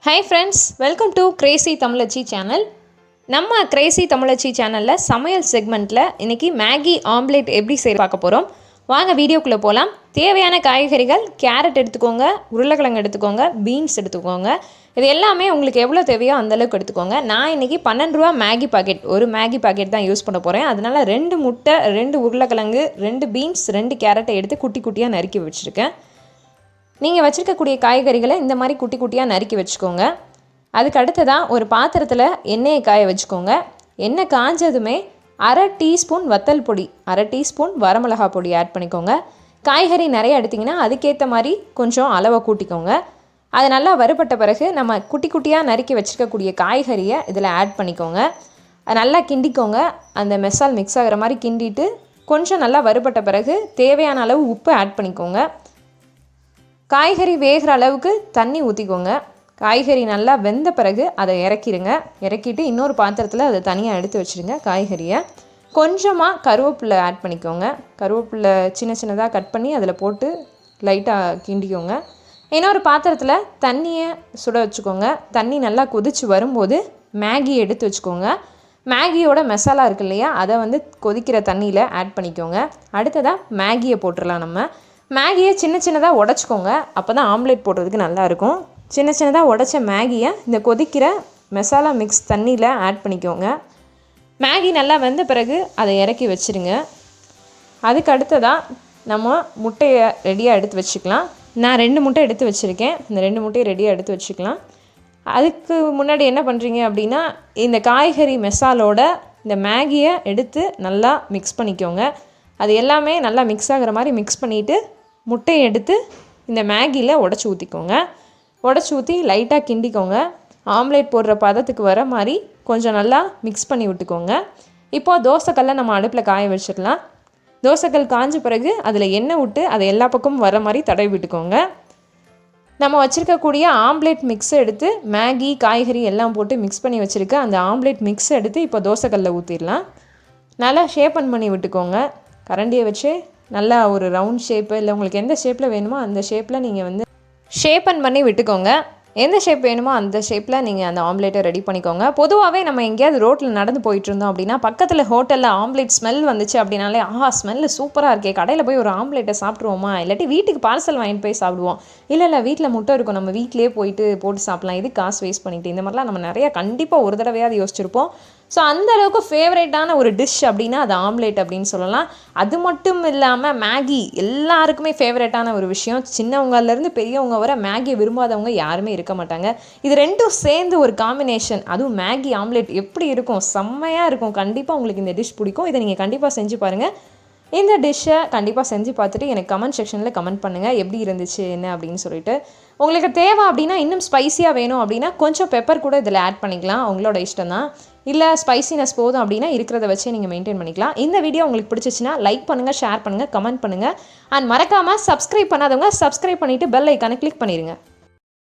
Hi friends, welcome to Crazy Tamlachi channel. நம்ம Crazy தமிழச்சி சேனலில் சமையல் செக்மெண்ட்டில் இன்றைக்கி மேகி ஆம்லேட் எப்படி செய்ய பார்க்க போகிறோம். வாங்க வீடியோக்குள்ளே போகலாம். தேவையான காய்கறிகள் கேரட் எடுத்துக்கோங்க, உருளைக்கிழங்கு எடுத்துக்கோங்க, பீன்ஸ் எடுத்துக்கோங்க. இது எல்லாமே உங்களுக்கு எவ்வளோ தேவையோ அந்தளவுக்கு எடுத்துக்கோங்க. நான் இன்றைக்கி 12 ரூபா மேகி பாக்கெட், ஒரு மேகி பாக்கெட் தான் யூஸ் பண்ண போகிறேன். அதனால் 2 முட்டை, 2 உருளைக்கிழங்கு, 2 பீன்ஸ், 2 கேரட்டை எடுத்து குட்டி குட்டியாக நறுக்கி வச்சுருக்கேன். நீங்கள் வச்சுருக்கக்கூடிய காய்கறிகளை இந்த மாதிரி குட்டி குட்டியாக நறுக்கி வச்சுக்கோங்க. அதுக்கு அடுத்ததாக ஒரு பாத்திரத்தில் எண்ணெயை காய வச்சுக்கோங்க. எண்ணெய் காஞ்சதுமே அரை டீஸ்பூன் வத்தல் பொடி, அரை டீஸ்பூன் வரமிளகா பொடி ஆட் பண்ணிக்கோங்க. காய்கறி நிறைய எடுத்திங்கன்னா அதுக்கேற்ற மாதிரி கொஞ்சம் அளவை கூட்டிக்கோங்க. அது நல்லா வறுபட்ட பிறகு நம்ம குட்டி குட்டியாக நறுக்கி வச்சுருக்கக்கூடிய காய்கறியை இதில் ஆட் பண்ணிக்கோங்க. அது நல்லா கிண்டிக்கோங்க. அந்த மசால் மிக்ஸ் ஆகிற மாதிரி கிண்டிட்டு கொஞ்சம் நல்லா வறுபட்ட பிறகு தேவையான அளவு உப்பு ஆட் பண்ணிக்கோங்க. காய்கறி வேகிற அளவுக்கு தண்ணி ஊற்றிக்கோங்க. காய்கறி நல்லா வெந்த பிறகு அதை இறக்கிட்டு இன்னொரு பாத்திரத்தில் அதை தனியாக எடுத்து வச்சுருங்க. காய்கறியை கொஞ்சமாக கருவேப்பிலை ஆட் பண்ணிக்கோங்க. கருவேப்பிலை சின்ன சின்னதாக கட் பண்ணி அதில் போட்டு லைட்டாக கிண்டிக்கோங்க. இன்னொரு பாத்திரத்தில் தண்ணியை சுட வச்சுக்கோங்க. தண்ணி நல்லா கொதித்து வரும்போது மேகி எடுத்து வச்சுக்கோங்க. மேகியோட மசாலா இருக்கு இல்லையா, அதை கொதிக்கிற தண்ணியில் ஆட் பண்ணிக்கோங்க. அடுத்ததாக மேகியை போட்டுடலாம். நம்ம மேகியை சின்ன சின்னதாக உடச்சிக்கோங்க. அப்போ தான் ஆம்லேட் போடுறதுக்கு நல்லாயிருக்கும். சின்ன சின்னதாக உடச்ச மேகியை இந்த கொதிக்கிற மசாலா மிக்ஸ் தண்ணியில் ஆட் பண்ணிக்கோங்க. மேகி நல்லா வெந்த பிறகு அதை இறக்கி வச்சுருங்க. அதுக்கு அடுத்ததாக நம்ம முட்டையை ரெடியாக எடுத்து வச்சுக்கலாம். நான் 2 முட்டை எடுத்து வச்சுருக்கேன். இந்த 2 முட்டையை ரெடியாக எடுத்து வச்சுக்கலாம். அதுக்கு முன்னாடி என்ன பண்ணுறீங்க அப்படின்னா, இந்த காய்கறி மசாலோட இந்த மேகியை எடுத்து நல்லா மிக்ஸ் பண்ணிக்கோங்க. அது எல்லாமே நல்லா மிக்ஸ் ஆகிற மாதிரி மிக்ஸ் பண்ணிவிட்டு முட்டையை எடுத்து இந்த மேகியில் உடச்சி ஊற்றிக்கோங்க. உடச்சி ஊற்றி லைட்டாக கிண்டிக்கோங்க. ஆம்லேட் போடுற பதத்துக்கு வர மாதிரி கொஞ்சம் நல்லா மிக்ஸ் பண்ணி விட்டுக்கோங்க. இப்போது தோசைக்கல்லை நம்ம அடுப்பில் காய வச்சிடலாம். தோசைக்கல் காஞ்ச பிறகு அதில் எண்ணெய் விட்டு அதை எல்லா பக்கமும் வர மாதிரி தடவி விட்டுக்கோங்க. நம்ம வச்சுருக்கக்கூடிய ஆம்லேட் மிக்ஸை எடுத்து மேகி காய்கறி எல்லாம் போட்டு மிக்ஸ் பண்ணி வச்சுருக்க அந்த ஆம்லேட் மிக்ஸை எடுத்து இப்போ தோசைக்கல்லில் ஊற்றிடலாம். நல்லா ஷேப்பன் பண்ணி விட்டுக்கோங்க. கரண்டியை வச்சு நல்லா ஒரு ரவுண்ட் ஷேப்பு, இல்லை உங்களுக்கு எந்த ஷேப்பில் வேணுமோ அந்த ஷேப்பில் நீங்கள் ஷேப்பன் பண்ணி விட்டுக்கோங்க. எந்த ஷேப் வேணுமோ அந்த ஷேப்பில் நீங்கள் அந்த ஆம்லேட்டை ரெடி பண்ணிக்கோங்க. பொதுவாகவே நம்ம எங்கேயாவது ரோட்டில் நடந்து போயிட்டு இருந்தோம் அப்படின்னா பக்கத்தில் ஹோட்டலில் ஆம்லேட் ஸ்மெல் வந்துச்சு அப்படின்னாலே ஸ்மெல்லு சூப்பராக இருக்கே, கடையில் போய் ஒரு ஆம்லேட்டை சாப்பிட்ருவோமா, இல்லாட்டி வீட்டுக்கு பார்சல் வாங்கிட்டு போய் சாப்பிடுவோம். இல்லை வீட்டில் முட்டை இருக்கும், நம்ம வீட்டிலே போயிட்டு போட்டு சாப்பிட்லாம், இது காசு வேஸ்ட் பண்ணிவிட்டு, இந்த மாதிரிலாம் நம்ம நிறையா கண்டிப்பாக ஒரு தடவையாவது யோசிச்சிருப்போம். ஸோ அந்தளவுக்கு ஃபேவரேட்டான ஒரு டிஷ் அப்படின்னா அது ஆம்லேட் அப்படின்னு சொல்லலாம். அது மட்டும் இல்லாமல் மேகி எல்லாருக்குமே ஃபேவரேட்டான ஒரு விஷயம். சின்னவங்கலேருந்து பெரியவங்க வர மேகியை விரும்பாதவங்க யாருமே இருக்க மாட்டாங்க. இது ரெண்டும் சேர்ந்து ஒரு காம்பினேஷன், அதுவும் மேகி ஆம்லேட் எப்படி இருக்கும், செம்மையாக இருக்கும். கண்டிப்பாக உங்களுக்கு இந்த டிஷ் பிடிக்கும். இதை நீங்கள் கண்டிப்பாக செஞ்சு பாருங்கள். இந்த டிஷ்ஷை கண்டிப்பாக செஞ்சு பார்த்துட்டு எனக்கு கமெண்ட் செக்ஷனில் கமெண்ட் பண்ணுங்கள் எப்படி இருந்துச்சு என்ன அப்படின்னு சொல்லிட்டு. உங்களுக்கு தேவை அப்படின்னா இன்னும் ஸ்பைஸியாக வேணும் அப்படின்னா கொஞ்சம் பெப்பர் கூட இதில் ஆட் பண்ணிக்கலாம், உங்களோட இஷ்டம் தான். இல்லை ஸ்பைசினஸ் போதும் அப்படின்னா இருக்கிறத வச்சு நீங்கள் மெயின்டைன் பண்ணிக்கலாம். இந்த வீடியோ உங்களுக்கு பிடிச்சிச்சின்னா லைக் பண்ணுங்கள், ஷேர் பண்ணுங்கள், கமெண்ட் பண்ணுங்கள். அண்ட் மறக்காமல் சப்ஸ்கிரைப் பண்ணாதவங்க சப்ஸ்கிரைப் பண்ணிவிட்டு பெல் ஐக்கானை கிளிக் பண்ணிடுங்க.